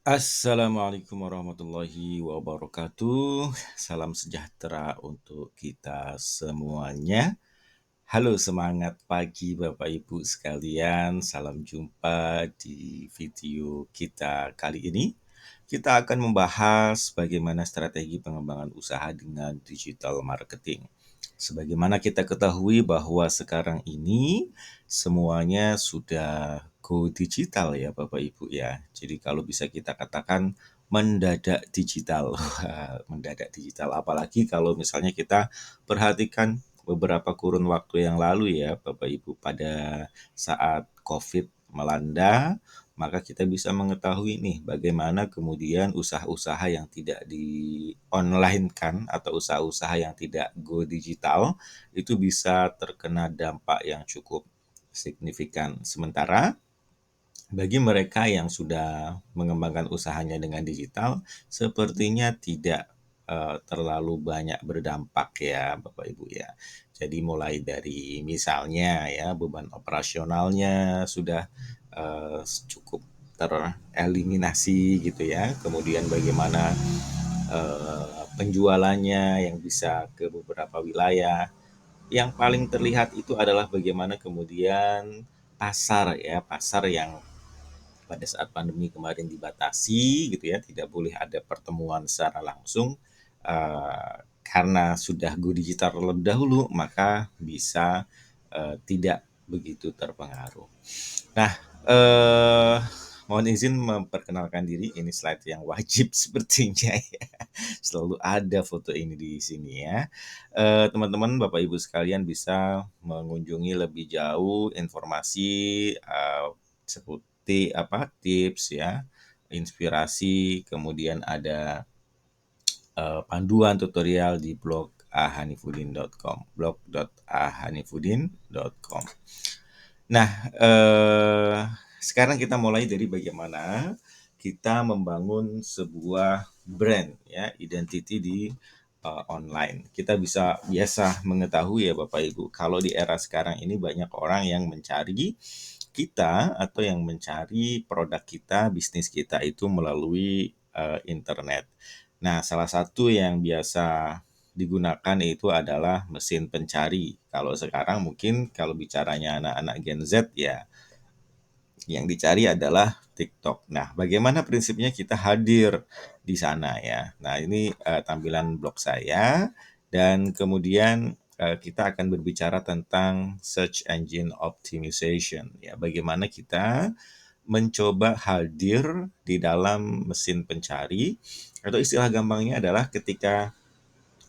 Assalamualaikum warahmatullahi wabarakatuh. Salam sejahtera untuk kita semuanya. Halo, semangat pagi Bapak Ibu sekalian. Salam jumpa di video kita kali ini. Kita akan membahas bagaimana strategi pengembangan usaha dengan digital marketing. Sebagaimana kita ketahui bahwa sekarang ini semuanya sudah go digital ya Bapak Ibu ya. Jadi kalau bisa kita katakan mendadak digital. Mendadak digital, apalagi kalau misalnya kita perhatikan beberapa kurun waktu yang lalu ya Bapak Ibu, pada saat COVID melanda, maka kita bisa mengetahui nih bagaimana kemudian usaha-usaha yang tidak di-online-kan atau usaha-usaha yang tidak go digital itu bisa terkena dampak yang cukup signifikan. Sementara bagi mereka yang sudah mengembangkan usahanya dengan digital, sepertinya tidak terlalu banyak berdampak ya Bapak Ibu ya. Jadi mulai dari misalnya ya beban operasionalnya sudah cukup tereliminasi gitu ya. Kemudian bagaimana penjualannya yang bisa ke beberapa wilayah. Yang paling terlihat itu adalah bagaimana kemudian pasar ya, pasar yang pada saat pandemi kemarin dibatasi gitu ya, tidak boleh ada pertemuan secara langsung, karena sudah go digital terlebih dahulu, maka bisa tidak begitu terpengaruh. Nah, mohon izin memperkenalkan diri, ini slide yang wajib sepertinya ya, selalu ada foto ini di sini ya. Teman-teman, Bapak Ibu sekalian bisa mengunjungi lebih jauh informasi seperti apa tips ya, inspirasi, kemudian ada panduan tutorial di blog ahanifudin.com, blog.ahanifudin.com. Nah, sekarang kita mulai dari bagaimana kita membangun sebuah brand ya, identity di online. Kita biasa mengetahui ya Bapak Ibu, kalau di era sekarang ini banyak orang yang mencari kita atau yang mencari produk kita, bisnis kita itu melalui internet. Nah, salah satu yang biasa digunakan itu adalah mesin pencari. Kalau sekarang mungkin kalau bicaranya anak-anak Gen Z ya, yang dicari adalah TikTok. Nah, bagaimana prinsipnya kita hadir di sana ya. Nah, ini tampilan blog saya dan kemudian kita akan berbicara tentang search engine optimization ya. Bagaimana kita mencoba hadir di dalam mesin pencari, atau istilah gampangnya adalah ketika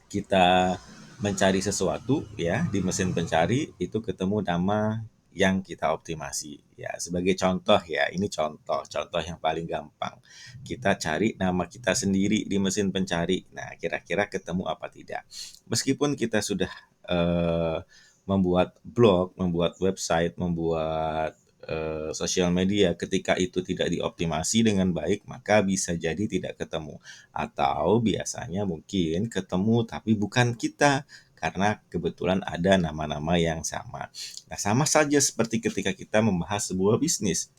kita mencari sesuatu ya di mesin pencari itu ketemu nama yang kita optimasi ya. Sebagai contoh ya, ini contoh yang paling gampang, kita cari nama kita sendiri di mesin pencari. Nah, kira-kira ketemu apa tidak, meskipun kita sudah membuat blog, membuat website, membuat sosial media, ketika itu tidak dioptimasi dengan baik, maka bisa jadi tidak ketemu. Atau biasanya mungkin ketemu tapi bukan kita, karena kebetulan ada nama-nama yang sama. Nah, sama saja seperti ketika kita membahas sebuah bisnis.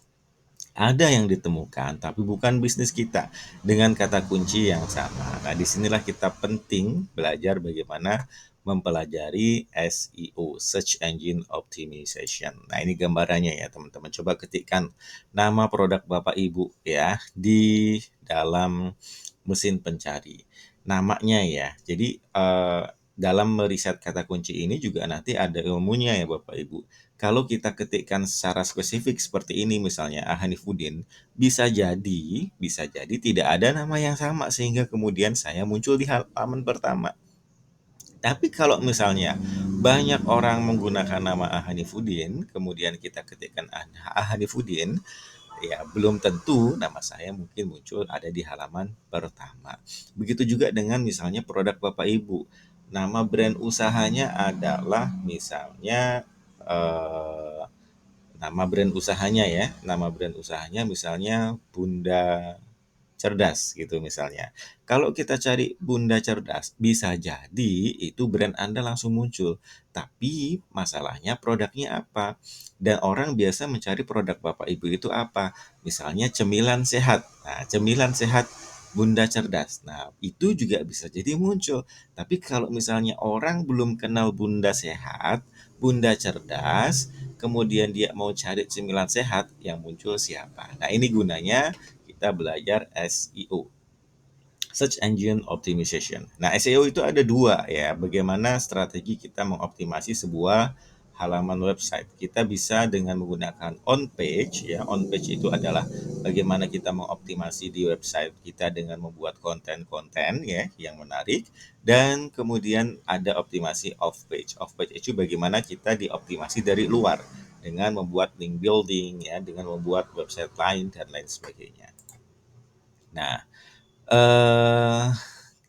Ada yang ditemukan tapi bukan bisnis kita dengan kata kunci yang sama. Nah, disinilah kita penting belajar bagaimana mempelajari SEO, Search Engine Optimization. Nah, ini gambarannya ya teman-teman. Coba ketikkan nama produk Bapak Ibu ya di dalam mesin pencari. Namanya ya. Jadi dalam meriset kata kunci ini juga nanti ada ilmunya ya Bapak Ibu. Kalau kita ketikkan secara spesifik seperti ini misalnya Ahanifuddin, bisa jadi tidak ada nama yang sama sehingga kemudian saya muncul di halaman pertama. Tapi kalau misalnya banyak orang menggunakan nama Ahanifuddin, kemudian kita ketikkan Ahanifuddin, ya belum tentu nama saya mungkin muncul ada di halaman pertama. Begitu juga dengan misalnya produk Bapak Ibu. Nama brand usahanya adalah misalnya eh, nama brand usahanya ya, nama brand usahanya misalnya Bunda cerdas gitu misalnya. Kalau kita cari Bunda Cerdas, bisa jadi itu brand Anda langsung muncul. Tapi masalahnya produknya apa? Dan orang biasa mencari produk Bapak Ibu itu apa? Misalnya cemilan sehat. Nah, cemilan sehat Bunda Cerdas. Nah, itu juga bisa jadi muncul. Tapi kalau misalnya orang belum kenal Bunda Sehat, Bunda Cerdas, kemudian dia mau cari cemilan sehat, yang muncul siapa? Nah, ini gunanya kita belajar SEO, Search Engine Optimization. Nah, SEO itu ada dua ya, bagaimana strategi kita mengoptimasi sebuah halaman website. Kita bisa dengan menggunakan on page ya. On page itu adalah bagaimana kita mengoptimasi di website kita dengan membuat konten-konten ya yang menarik, dan kemudian ada optimasi off page. Off page itu bagaimana kita dioptimasi dari luar dengan membuat link building ya, dengan membuat website lain dan lain sebagainya. Nah, eh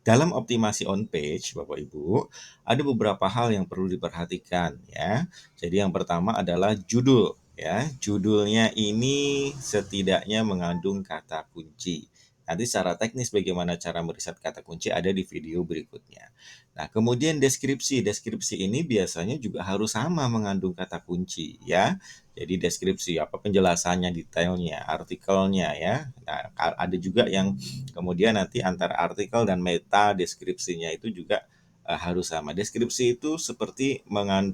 dalam optimasi on page, Bapak Ibu, ada beberapa hal yang perlu diperhatikan ya. Jadi yang pertama adalah judul ya. Judulnya ini setidaknya mengandung kata kunci. Nanti secara teknis bagaimana cara meriset kata kunci ada di video berikutnya. Nah, kemudian deskripsi. Deskripsi ini biasanya juga harus sama mengandung kata kunci ya. Jadi deskripsi apa penjelasannya, detailnya, artikelnya ya. Nah, ada juga yang kemudian nanti antara artikel dan meta deskripsinya itu juga harus sama. Deskripsi itu seperti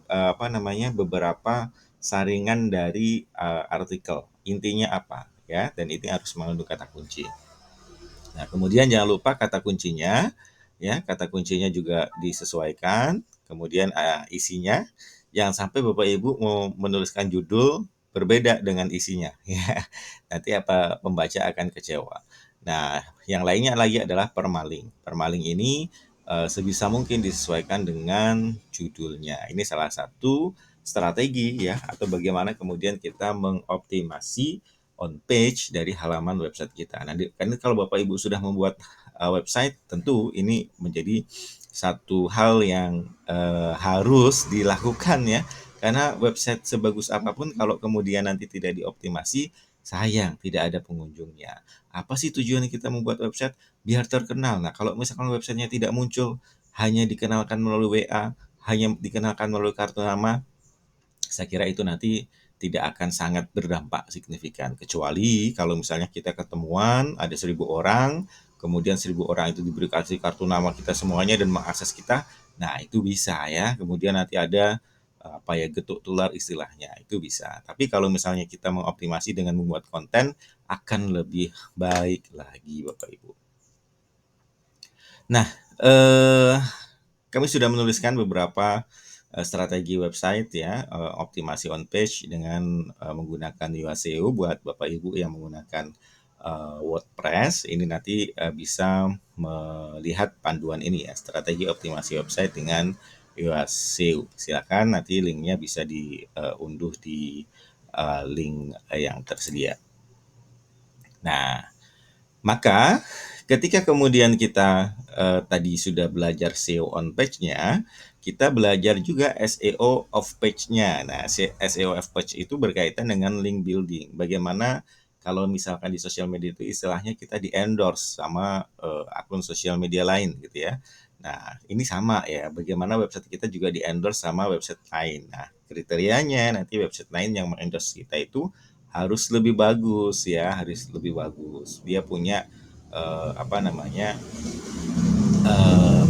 apa namanya beberapa saringan dari artikel. Intinya apa ya? Dan ini harus mengandung kata kunci. Nah, kemudian jangan lupa kata kuncinya ya, kata kuncinya juga disesuaikan. Kemudian isinya jangan sampai Bapak Ibu mau menuliskan judul berbeda dengan isinya ya. Nanti apa pembaca akan kecewa. Nah, yang lainnya lagi adalah permaling. Permaling ini sebisa mungkin disesuaikan dengan judulnya. Ini salah satu strategi ya, atau bagaimana kemudian kita mengoptimasi on page dari halaman website kita. Nah, karena kalau Bapak Ibu sudah membuat website, tentu ini menjadi satu hal yang harus dilakukan ya. Karena website sebagus apapun kalau kemudian nanti tidak dioptimasi, sayang tidak ada pengunjungnya. Apa sih tujuan kita membuat website? Biar terkenal. Nah, kalau misalkan websitenya tidak muncul, hanya dikenalkan melalui WA, hanya dikenalkan melalui kartu nama, saya kira itu nanti tidak akan sangat berdampak signifikan. Kecuali kalau misalnya kita ketemuan ada 1.000 orang, kemudian 1.000 orang itu diberi kartu nama kita semuanya dan mengakses kita, nah itu bisa ya. Kemudian nanti ada apa ya, getuk tular istilahnya, itu bisa. Tapi kalau misalnya kita mengoptimasi dengan membuat konten, akan lebih baik lagi Bapak Ibu. Nah, kami sudah menuliskan beberapa strategi website ya, optimasi on page dengan menggunakan Yoa SEO buat Bapak Ibu yang menggunakan WordPress. Ini nanti bisa melihat panduan ini ya, strategi optimasi website dengan Yoa SEO. Silakan nanti linknya bisa diunduh di link yang tersedia. Nah, maka ketika kemudian kita tadi sudah belajar SEO on page-nya, kita belajar juga SEO off page-nya. Nah, SEO off page itu berkaitan dengan link building. Bagaimana kalau misalkan di sosial media itu istilahnya kita di-endorse sama akun sosial media lain gitu ya. Nah, ini sama ya, bagaimana website kita juga di-endorse sama website lain. Nah, kriterianya nanti website lain yang mengendorse kita itu harus lebih bagus ya, harus lebih bagus. Dia punya apa namanya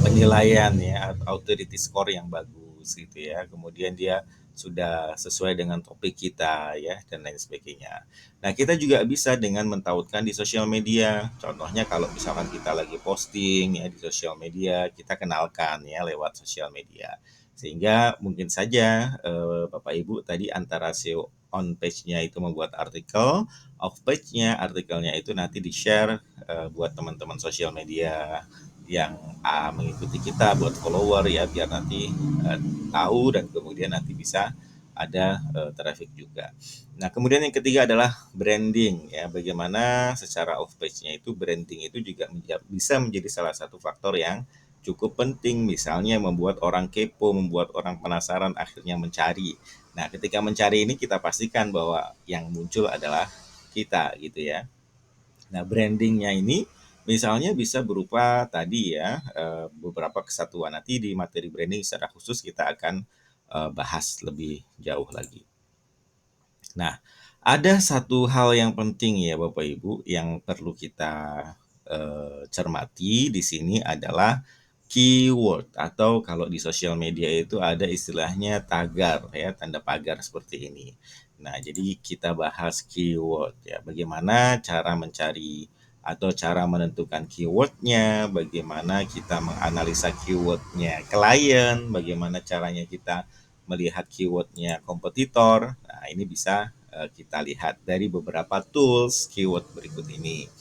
penilaian ya, authority score yang bagus gitu ya. Kemudian dia sudah sesuai dengan topik kita ya dan lain sebagainya. Nah, kita juga bisa dengan mentautkan di sosial media. Contohnya kalau misalkan kita lagi posting ya di sosial media, kita kenalkan ya lewat sosial media. Sehingga mungkin saja Bapak Ibu tadi antara SEO on page-nya itu membuat artikel, off page-nya artikelnya itu nanti di-share buat teman-teman sosial media yang mengikuti kita buat follower ya, biar nanti tahu dan kemudian nanti bisa ada traffic juga. Nah, kemudian yang ketiga adalah branding ya. Bagaimana secara off page-nya itu branding itu juga bisa menjadi salah satu faktor yang cukup penting, misalnya membuat orang kepo, membuat orang penasaran akhirnya mencari. Nah, ketika mencari ini kita pastikan bahwa yang muncul adalah kita gitu ya. Nah, brandingnya ini misalnya bisa berupa tadi ya, beberapa kesatuan. Nanti di materi branding secara khusus kita akan bahas lebih jauh lagi. Nah, ada satu hal yang penting ya Bapak Ibu yang perlu kita cermati di sini adalah keyword, atau kalau di sosial media itu ada istilahnya tagar ya, tanda pagar seperti ini. Nah, jadi kita bahas keyword ya, bagaimana cara mencari atau cara menentukan keywordnya, bagaimana kita menganalisa keywordnya klien, bagaimana caranya kita melihat keywordnya kompetitor. Nah, ini bisa kita lihat dari beberapa tools keyword berikut ini.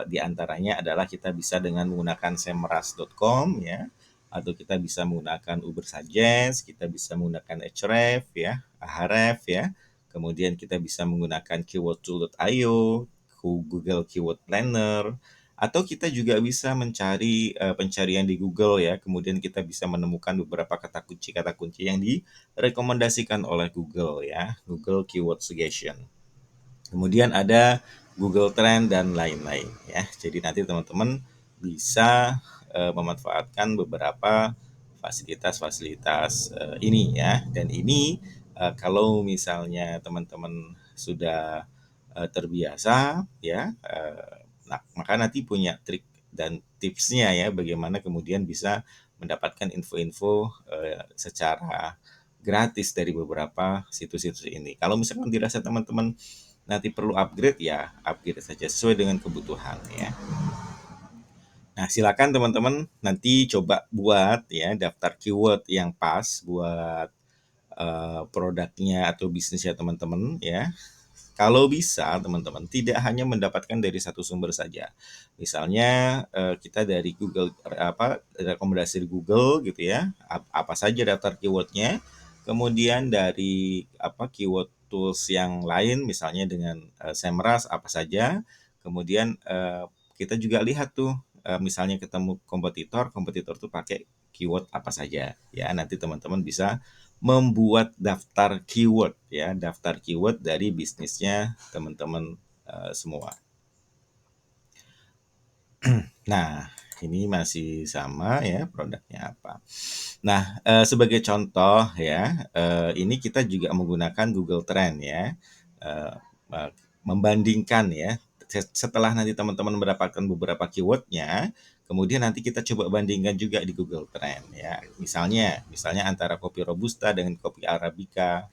Di antaranya adalah kita bisa dengan menggunakan semrush.com ya, atau kita bisa menggunakan Uber Suggest, kita bisa menggunakan Ahrefs ya, Ahrefs ya. Kemudian kita bisa menggunakan keywordtool.io, Google Keyword Planner, atau kita juga bisa mencari pencarian di Google ya. Kemudian kita bisa menemukan beberapa kata kunci yang direkomendasikan oleh Google ya, Google Keyword Suggestion. Kemudian ada Google Trend dan lain-lain ya. Jadi nanti teman-teman bisa memanfaatkan beberapa fasilitas-fasilitas ini ya. Dan ini kalau misalnya teman-teman sudah terbiasa ya, nah, maka nanti punya trik dan tipsnya ya, bagaimana kemudian bisa mendapatkan info-info secara gratis dari beberapa situs-situs ini. Kalau misalkan dirasa teman-teman nanti perlu upgrade, ya upgrade saja sesuai dengan kebutuhan ya. Nah, silakan teman-teman nanti coba buat ya daftar keyword yang pas buat produknya atau bisnisnya teman-teman ya. Kalau bisa teman-teman tidak hanya mendapatkan dari satu sumber saja. Misalnya kita dari Google, rekomendasi di Google gitu ya. Apa saja daftar keywordnya. Kemudian dari keyword tools yang lain misalnya dengan Semrush apa saja. Kemudian kita juga lihat tuh misalnya ketemu kompetitor, kompetitor tuh pakai keyword apa saja ya. Nanti teman-teman bisa membuat daftar keyword ya, daftar keyword dari bisnisnya teman-teman semua. Nah, ini masih sama ya, produknya apa. Nah, sebagai contoh ya, ini kita juga menggunakan Google Trend ya, eee eee, membandingkan ya, setelah nanti teman-teman mendapatkan beberapa keywordnya, kemudian nanti kita coba bandingkan juga di Google Trend ya. Misalnya antara kopi robusta dengan kopi arabica,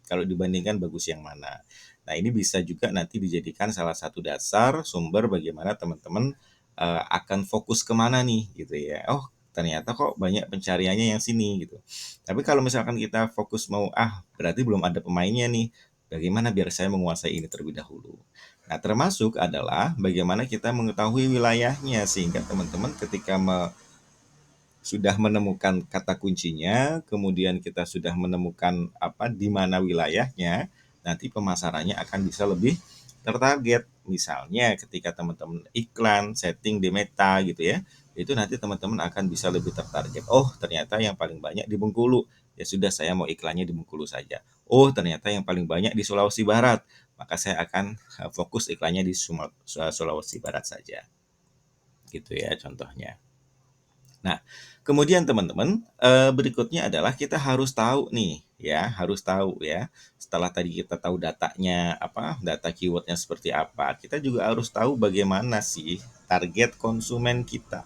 kalau dibandingkan bagus yang mana. Nah, ini bisa juga nanti dijadikan salah satu dasar sumber bagaimana teman-teman akan fokus kemana nih gitu ya. Oh, ternyata kok banyak pencariannya yang sini gitu. Tapi kalau misalkan kita fokus mau, berarti belum ada pemainnya nih. Bagaimana biar saya menguasai ini terlebih dahulu. Nah, termasuk adalah bagaimana kita mengetahui wilayahnya sehingga teman-teman ketika sudah menemukan kata kuncinya, kemudian kita sudah menemukan di mana wilayahnya, nanti pemasarannya akan bisa lebih tertarget. Misalnya ketika teman-teman iklan, setting di Meta gitu ya, itu nanti teman-teman akan bisa lebih tertarget. Oh, ternyata yang paling banyak di Bengkulu. Ya sudah, saya mau iklannya di Bengkulu saja. Oh, ternyata yang paling banyak di Sulawesi Barat. Maka saya akan fokus iklannya di Sulawesi Barat saja. Gitu ya contohnya. Nah, kemudian teman-teman, berikutnya adalah kita harus tahu nih ya, harus tahu ya. Setelah tadi kita tahu datanya data keywordnya seperti apa, kita juga harus tahu bagaimana sih target konsumen kita.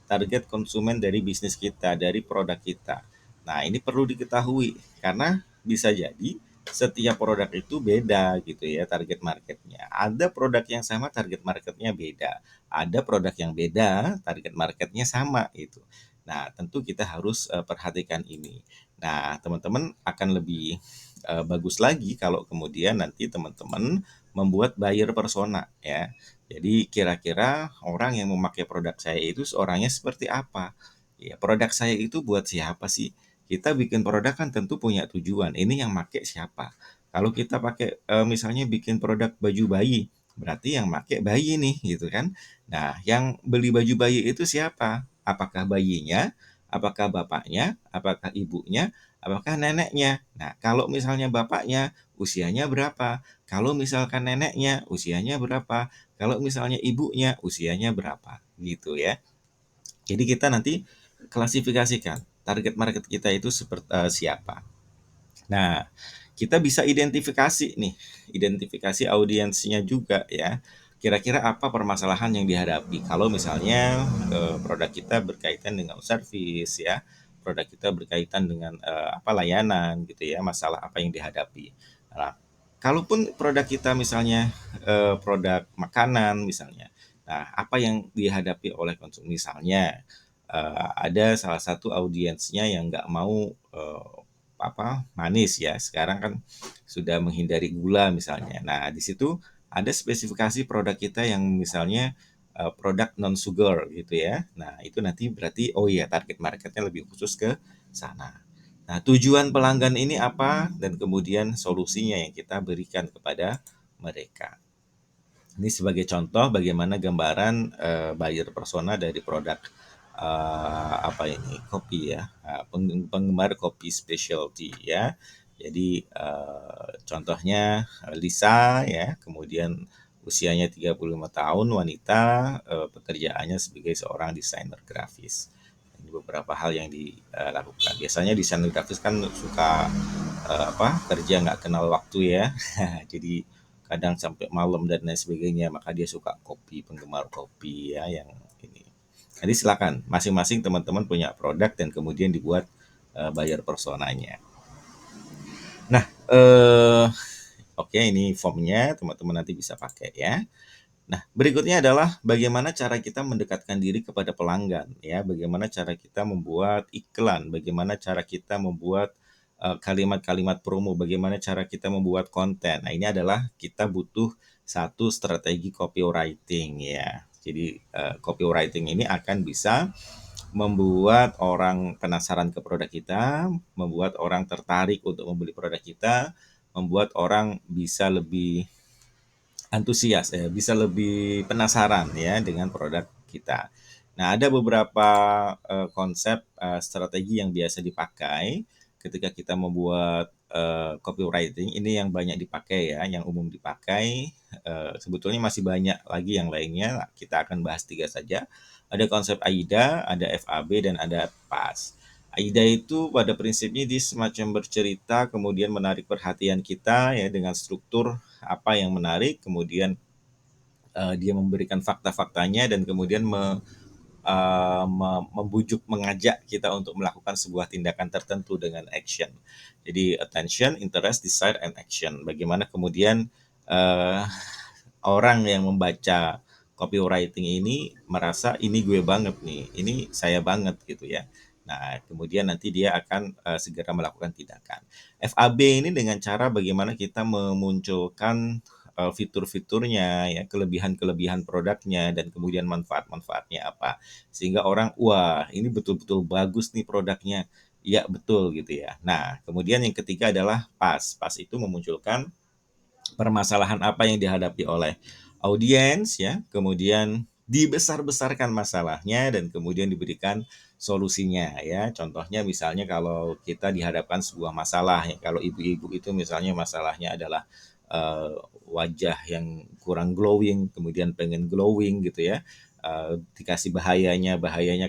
Target konsumen dari bisnis kita, dari produk kita. Nah, ini perlu diketahui karena bisa jadi setiap produk itu beda gitu ya target marketnya. Ada produk yang sama target marketnya beda. Ada produk yang beda target marketnya sama itu. Nah, tentu kita harus perhatikan ini. Nah, teman-teman akan lebih bagus lagi kalau kemudian nanti teman-teman membuat buyer persona ya. Jadi kira-kira orang yang memakai produk saya itu orangnya seperti apa? Ya, produk saya itu buat siapa sih? Kita bikin produk kan tentu punya tujuan. Ini yang make siapa? Kalau kita pakai misalnya bikin produk baju bayi, berarti yang make bayi nih gitu kan. Nah, yang beli baju bayi itu siapa? Apakah bayinya? Apakah bapaknya? Apakah ibunya? apakah neneknya. Nah, kalau misalnya bapaknya, usianya berapa? Kalau misalkan neneknya, usianya berapa? Kalau misalnya ibunya, usianya berapa? Gitu ya. Jadi kita nanti klasifikasikan target market kita itu seperti siapa. Nah, kita bisa identifikasi nih, identifikasi audiensnya juga ya. Kira-kira apa permasalahan yang dihadapi? Kalau misalnya produk kita berkaitan dengan servis ya, produk kita berkaitan dengan apa layanan gitu ya, masalah apa yang dihadapi. Nah, kalaupun produk kita misalnya produk makanan misalnya, nah apa yang dihadapi oleh konsumen misalnya ada salah satu audiensnya yang nggak mau apa manis ya. Sekarang kan sudah menghindari gula misalnya. Nah, di situ ada spesifikasi produk kita yang misalnya produk non sugar gitu ya. Nah, itu nanti berarti oh iya target marketnya lebih khusus ke sana. Nah, tujuan pelanggan ini apa dan kemudian solusinya yang kita berikan kepada mereka. Ini sebagai contoh bagaimana gambaran buyer persona dari produk apa ini kopi ya, penggemar kopi specialty ya. Jadi contohnya Lisa ya, kemudian usianya 35 tahun, wanita, pekerjaannya sebagai seorang desainer grafis. Ini beberapa hal yang dilakukan. Biasanya desainer grafis kan suka apa kerja nggak kenal waktu ya. Jadi kadang sampai malam dan lain sebagainya, maka dia suka kopi, penggemar kopi ya yang ini. Jadi silakan masing-masing teman-teman punya produk dan kemudian dibuat buyer personanya. Nah, oke ini formnya teman-teman nanti bisa pakai ya. Nah, berikutnya adalah bagaimana cara kita mendekatkan diri kepada pelanggan ya, bagaimana cara kita membuat iklan, bagaimana cara kita membuat kalimat-kalimat promo, bagaimana cara kita membuat konten. Nah, ini adalah kita butuh satu strategi copywriting ya. Jadi copywriting ini akan bisa membuat orang penasaran ke produk kita, membuat orang tertarik untuk membeli produk kita, membuat orang bisa lebih antusias ya, bisa lebih penasaran ya dengan produk kita. Nah, ada beberapa konsep strategi yang biasa dipakai ketika kita membuat copywriting. Ini yang banyak dipakai ya, yang umum dipakai. Sebetulnya masih banyak lagi yang lainnya. Kita akan bahas tiga saja. Ada konsep AIDA, ada FAB, dan ada PAS. AIDA itu pada prinsipnya dia semacam bercerita kemudian menarik perhatian kita ya dengan struktur apa yang menarik, kemudian dia memberikan fakta-faktanya dan kemudian membujuk, mengajak kita untuk melakukan sebuah tindakan tertentu dengan action. Jadi attention, interest, desire, and action. Bagaimana kemudian uh, orang yang membaca copywriting ini merasa ini gue banget nih, ini saya banget gitu ya. Nah, kemudian nanti dia akan segera melakukan tindakan. FAB ini dengan cara bagaimana kita memunculkan fitur-fiturnya, ya kelebihan-kelebihan produknya dan kemudian manfaat-manfaatnya apa, sehingga orang wah ini betul-betul bagus nih produknya, iya betul gitu ya. Nah, kemudian yang ketiga adalah PAS. PAS itu memunculkan permasalahan apa yang dihadapi oleh audiens ya, kemudian dibesar-besarkan masalahnya dan kemudian diberikan solusinya ya. Contohnya misalnya kalau kita dihadapkan sebuah masalah ya, kalau ibu-ibu itu misalnya masalahnya adalah wajah yang kurang glowing, kemudian pengen glowing gitu ya. Dikasih bahayanya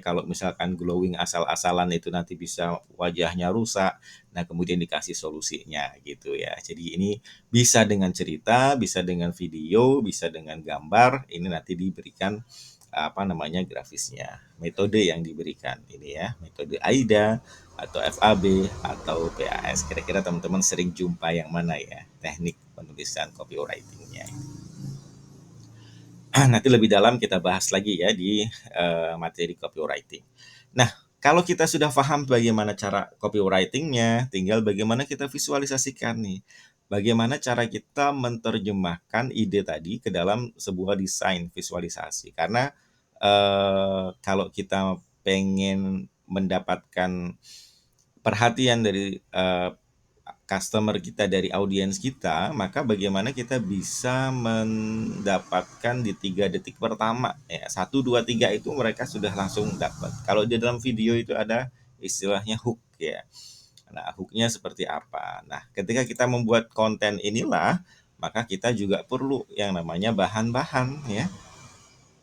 kalau misalkan glowing asal-asalan itu nanti bisa wajahnya rusak. Nah, kemudian dikasih solusinya gitu ya. Jadi ini bisa dengan cerita, bisa dengan video, bisa dengan gambar. Ini nanti diberikan apa namanya grafisnya. Metode yang diberikan ini ya, metode AIDA atau FAB atau PAS. Kira-kira teman-teman sering jumpa yang mana ya teknik penulisan copywritingnya. Nanti lebih dalam kita bahas lagi ya di materi copywriting. Nah, kalau kita sudah paham bagaimana cara copywritingnya, tinggal bagaimana kita visualisasikan nih. Bagaimana cara kita menerjemahkan ide tadi ke dalam sebuah desain visualisasi. Karena kalau kita pengen mendapatkan perhatian dari customer kita, dari audiens kita, maka bagaimana kita bisa mendapatkan di 3 detik pertama ya, 1, 2, 3 itu mereka sudah langsung dapat. Kalau di dalam video itu ada istilahnya hook ya. Nah, hook-nya seperti apa? Nah, ketika kita membuat konten inilah, maka kita juga perlu yang namanya bahan-bahan ya.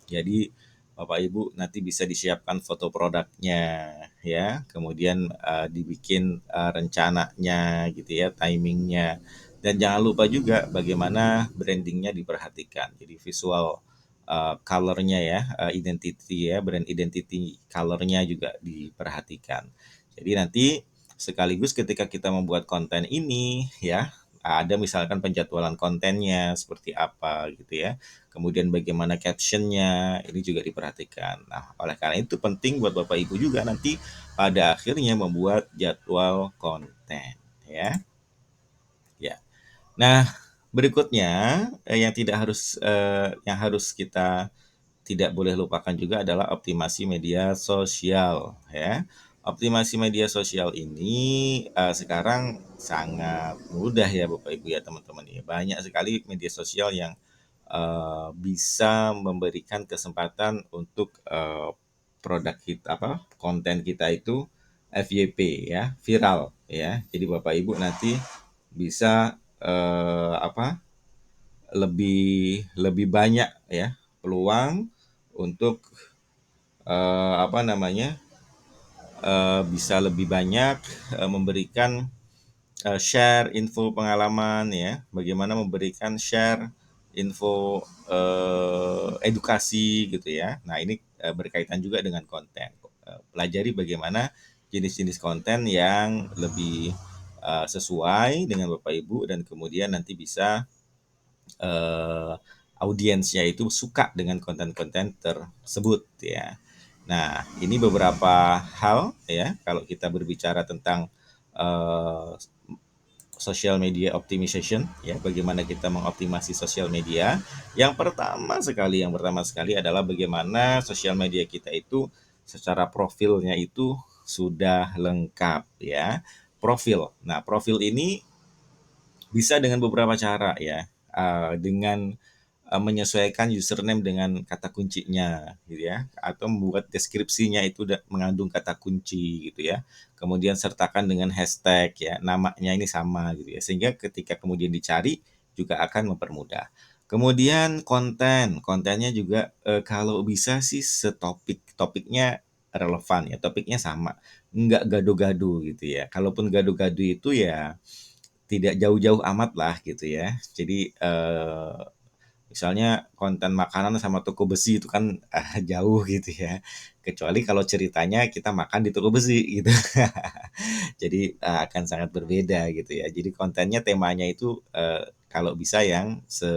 Jadi Bapak Ibu nanti bisa disiapkan foto produknya ya, kemudian dibikin rencananya gitu ya, timingnya, dan jangan lupa juga bagaimana brandingnya diperhatikan. Jadi visual colornya ya, identity ya, brand identity colornya juga diperhatikan. Jadi nanti sekaligus ketika kita membuat konten ini ya, ada misalkan penjadwalan kontennya seperti apa gitu ya, kemudian bagaimana captionnya ini juga diperhatikan. Nah, oleh karena itu penting buat Bapak Ibu juga nanti pada akhirnya membuat jadwal konten ya. Ya. Nah, berikutnya yang harus kita tidak boleh lupakan juga adalah optimasi media sosial ya. Optimasi media sosial ini sekarang sangat mudah ya Bapak Ibu ya teman-teman ya. Banyak sekali media sosial yang bisa memberikan kesempatan untuk produk kita konten kita itu FYP ya, viral ya. Jadi Bapak Ibu nanti bisa lebih lebih banyak ya peluang untuk apa namanya bisa lebih banyak memberikan share info pengalaman ya, bagaimana memberikan share info edukasi gitu ya. Nah, ini berkaitan juga dengan konten. Pelajari bagaimana jenis-jenis konten yang lebih sesuai dengan Bapak Ibu dan kemudian nanti bisa eh, audiensnya itu suka dengan konten-konten tersebut ya. Nah, ini beberapa hal ya kalau kita berbicara tentang eh, social media optimization ya, bagaimana kita mengoptimasi sosial media. Yang pertama sekali adalah bagaimana sosial media kita itu secara profilnya itu sudah lengkap ya. Profil. Nah, profil ini bisa dengan beberapa cara ya, dengan menyesuaikan username dengan kata kuncinya gitu ya, atau membuat deskripsinya itu mengandung kata kunci gitu ya. Kemudian sertakan dengan hashtag ya, namanya ini sama gitu ya, sehingga ketika kemudian dicari juga akan mempermudah. Kemudian kontennya juga kalau bisa sih topiknya relevan ya, topiknya sama, nggak gaduh-gaduh gitu ya. Kalaupun gaduh-gaduh itu ya tidak jauh-jauh amat lah gitu ya. Jadi misalnya konten makanan sama toko besi itu kan jauh gitu ya. Kecuali kalau ceritanya kita makan di toko besi gitu. Jadi akan sangat berbeda gitu ya. Jadi kontennya temanya itu kalau bisa yang se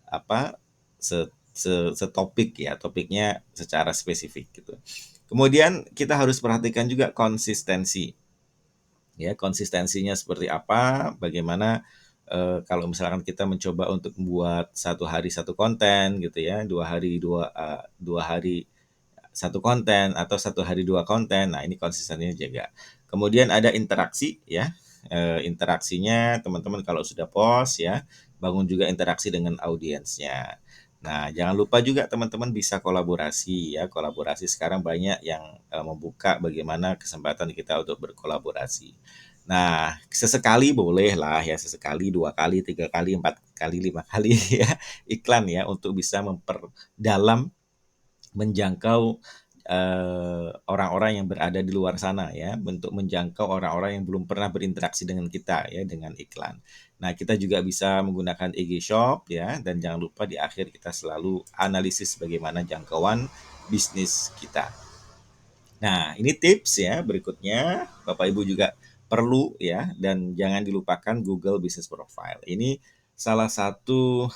apa se setopik ya, topiknya secara spesifik gitu. Kemudian kita harus perhatikan juga konsistensi ya, konsistensinya seperti apa, bagaimana kalau misalkan kita mencoba untuk membuat satu hari satu konten gitu ya, dua hari satu konten atau satu hari dua konten. Nah, ini konsistensinya jaga. Kemudian ada interaksi ya. Interaksinya teman-teman kalau sudah post ya, bangun juga interaksi dengan audiensnya. Nah, jangan lupa juga teman-teman bisa kolaborasi ya. Kolaborasi sekarang banyak yang membuka bagaimana kesempatan kita untuk berkolaborasi. Nah, sesekali boleh lah ya, sesekali, dua kali, tiga kali, empat kali, lima kali ya iklan ya untuk bisa memperdalam menjangkau orang-orang yang berada di luar sana ya, untuk menjangkau orang-orang yang belum pernah berinteraksi dengan kita ya dengan iklan. Nah, kita juga bisa menggunakan IG Shop ya, dan jangan lupa di akhir kita selalu analisis bagaimana jangkauan bisnis kita. Nah, ini tips ya berikutnya. Bapak Ibu juga perlu ya, dan jangan dilupakan Google Business Profile. Ini salah satu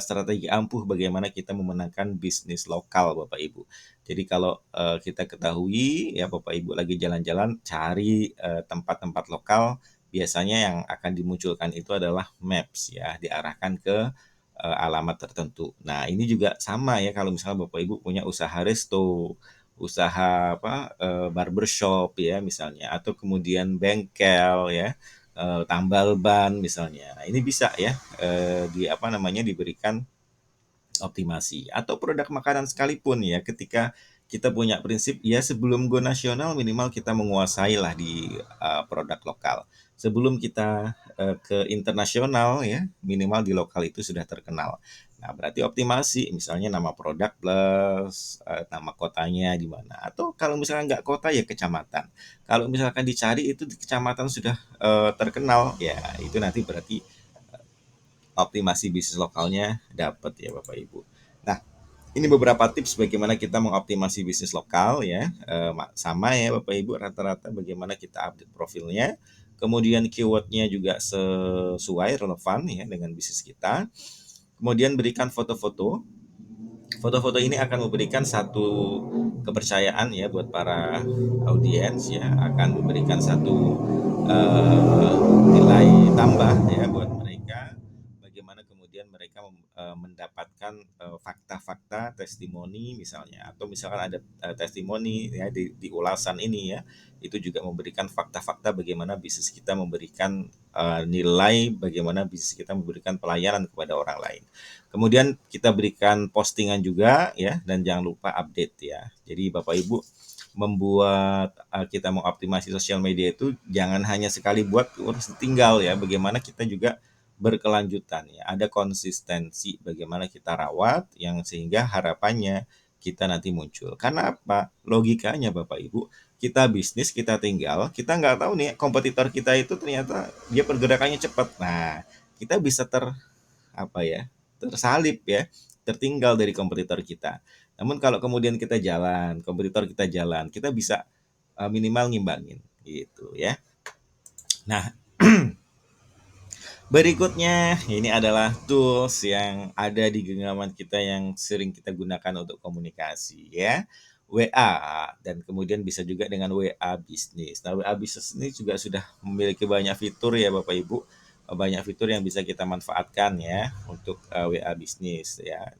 strategi ampuh bagaimana kita memenangkan bisnis lokal Bapak Ibu. Jadi kalau kita ketahui ya Bapak Ibu lagi jalan-jalan cari tempat-tempat lokal, biasanya yang akan dimunculkan itu adalah maps ya, diarahkan ke alamat tertentu. Nah, ini juga sama ya kalau misalnya Bapak Ibu punya usaha resto, usaha barbershop ya misalnya, atau kemudian bengkel ya, tambal ban misalnya. Nah, ini bisa ya diberikan optimasi, atau produk makanan sekalipun ya, ketika kita punya prinsip ya sebelum go nasional minimal kita menguasai lah di produk lokal. Sebelum kita ke internasional ya minimal di lokal itu sudah terkenal. Nah, berarti optimasi misalnya nama produk plus nama kotanya di mana. Atau kalau misalnya nggak kota ya kecamatan. Kalau misalkan dicari itu di kecamatan sudah terkenal ya itu nanti berarti optimasi bisnis lokalnya dapat ya Bapak Ibu. Nah, ini beberapa tips bagaimana kita mengoptimasi bisnis lokal ya. Sama ya Bapak Ibu rata-rata bagaimana kita update profilnya. Kemudian keywordnya juga sesuai relevan ya dengan bisnis kita. Kemudian berikan foto-foto. Foto-foto ini akan memberikan satu kepercayaan ya buat para audiens ya, akan memberikan satu eh, nilai tambah ya buat mereka. Bagaimana kemudian mereka mendapatkan fakta-fakta testimoni misalnya, atau misalkan ada testimoni ya di ulasan ini ya, itu juga memberikan fakta-fakta bagaimana bisnis kita memberikan nilai, bagaimana bisnis kita memberikan pelayanan kepada orang lain. Kemudian kita berikan postingan juga ya, dan jangan lupa update ya. Jadi Bapak Ibu membuat kita mengoptimasi sosial media itu jangan hanya sekali buat terus tinggal ya. Bagaimana kita juga berkelanjutan ya. Ada konsistensi bagaimana kita rawat yang sehingga harapannya kita nanti muncul. Karena apa? Logikanya Bapak Ibu, kita bisnis, kita tinggal, kita nggak tahu nih kompetitor kita itu ternyata dia pergerakannya cepat. Nah, kita bisa apa ya, tersalip ya, tertinggal dari kompetitor kita. Namun kalau kemudian kita jalan, kompetitor kita jalan, kita bisa minimal ngimbangin gitu ya. Nah, berikutnya ini adalah tools yang ada di genggaman kita yang sering kita gunakan untuk komunikasi ya. WA dan kemudian bisa juga dengan WA bisnis. Nah, WA bisnis ini juga sudah memiliki banyak fitur ya Bapak Ibu. Banyak fitur yang bisa kita manfaatkan ya untuk WA bisnis ya.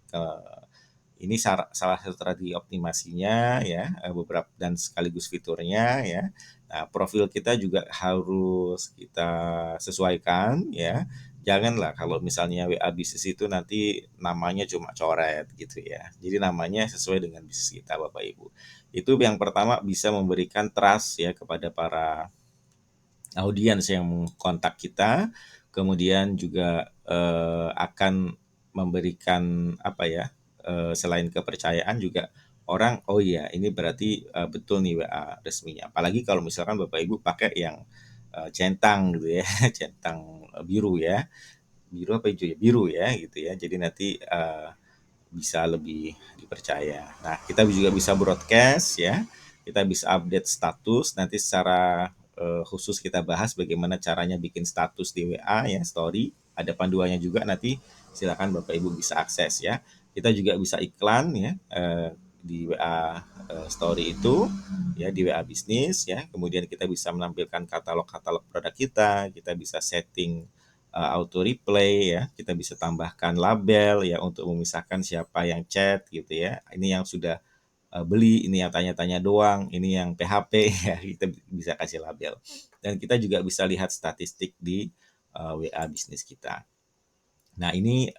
Ini salah satu strategi optimasinya ya, beberapa dan sekaligus fiturnya ya. Nah, profil kita juga harus kita sesuaikan ya. Janganlah kalau misalnya WA bisnis itu nanti namanya cuma coret gitu ya. Jadi namanya sesuai dengan bisnis kita Bapak Ibu. Itu yang pertama bisa memberikan trust ya kepada para audiens yang kontak kita. Kemudian juga akan memberikan apa ya, selain kepercayaan juga orang, oh iya ini berarti betul nih WA resminya. Apalagi kalau misalkan Bapak Ibu pakai yang centang gitu ya, centang biru ya, biru apa hijau ya, biru ya gitu ya. Jadi nanti bisa lebih dipercaya. Nah, kita juga bisa broadcast ya, kita bisa update status, nanti secara khusus kita bahas bagaimana caranya bikin status di WA ya, story, ada panduannya juga nanti silakan Bapak Ibu bisa akses ya. Kita juga bisa iklan ya di WA story itu ya, di WA bisnis ya. Kemudian kita bisa menampilkan katalog-katalog produk kita bisa setting auto replay ya, kita bisa tambahkan label ya untuk memisahkan siapa yang chat gitu ya. Ini yang sudah beli, ini yang tanya-tanya doang, ini yang PHP ya, kita bisa kasih label. Dan kita juga bisa lihat statistik di WA bisnis kita. Nah, ini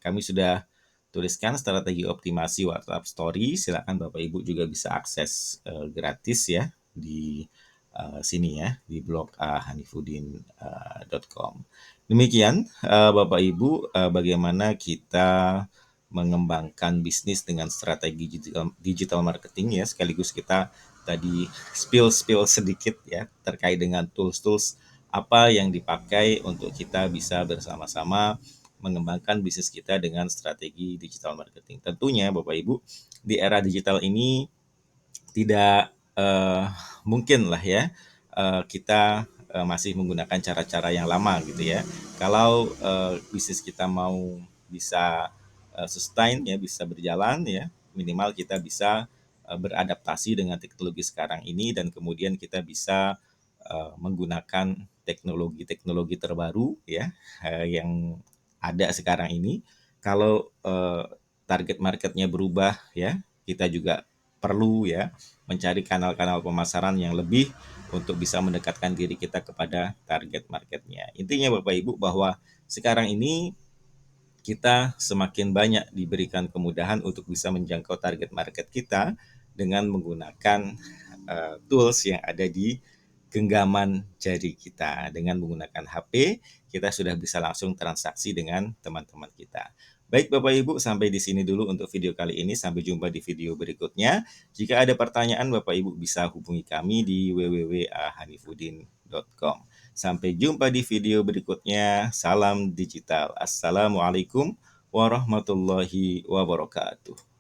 kami sudah tuliskan strategi optimasi WhatsApp Story. Silakan Bapak Ibu juga bisa akses gratis ya di sini ya, di blog hanifudin.com. Demikian Bapak Ibu, bagaimana kita mengembangkan bisnis dengan strategi digital marketing ya, sekaligus kita tadi spill sedikit ya terkait dengan tools-tools apa yang dipakai untuk kita bisa bersama-sama mengembangkan bisnis kita dengan strategi digital marketing. Tentunya Bapak Ibu, di era digital ini tidak mungkin lah ya kita masih menggunakan cara-cara yang lama gitu ya. Kalau bisnis kita mau bisa sustain ya, bisa berjalan ya, minimal kita bisa beradaptasi dengan teknologi sekarang ini dan kemudian kita bisa menggunakan teknologi-teknologi terbaru ya yang ada sekarang ini. Kalau target marketnya berubah ya, kita juga perlu ya mencari kanal-kanal pemasaran yang lebih untuk bisa mendekatkan diri kita kepada target marketnya. Intinya Bapak Ibu bahwa sekarang ini kita semakin banyak diberikan kemudahan untuk bisa menjangkau target market kita dengan menggunakan tools yang ada di genggaman jari kita. Dengan menggunakan HP, kita sudah bisa langsung transaksi dengan teman-teman kita. Baik Bapak Ibu, sampai di sini dulu untuk video kali ini. Sampai jumpa di video berikutnya. Jika ada pertanyaan, Bapak Ibu bisa hubungi kami di www.hanifudin.com. Sampai jumpa di video berikutnya. Salam digital. Assalamualaikum warahmatullahi wabarakatuh.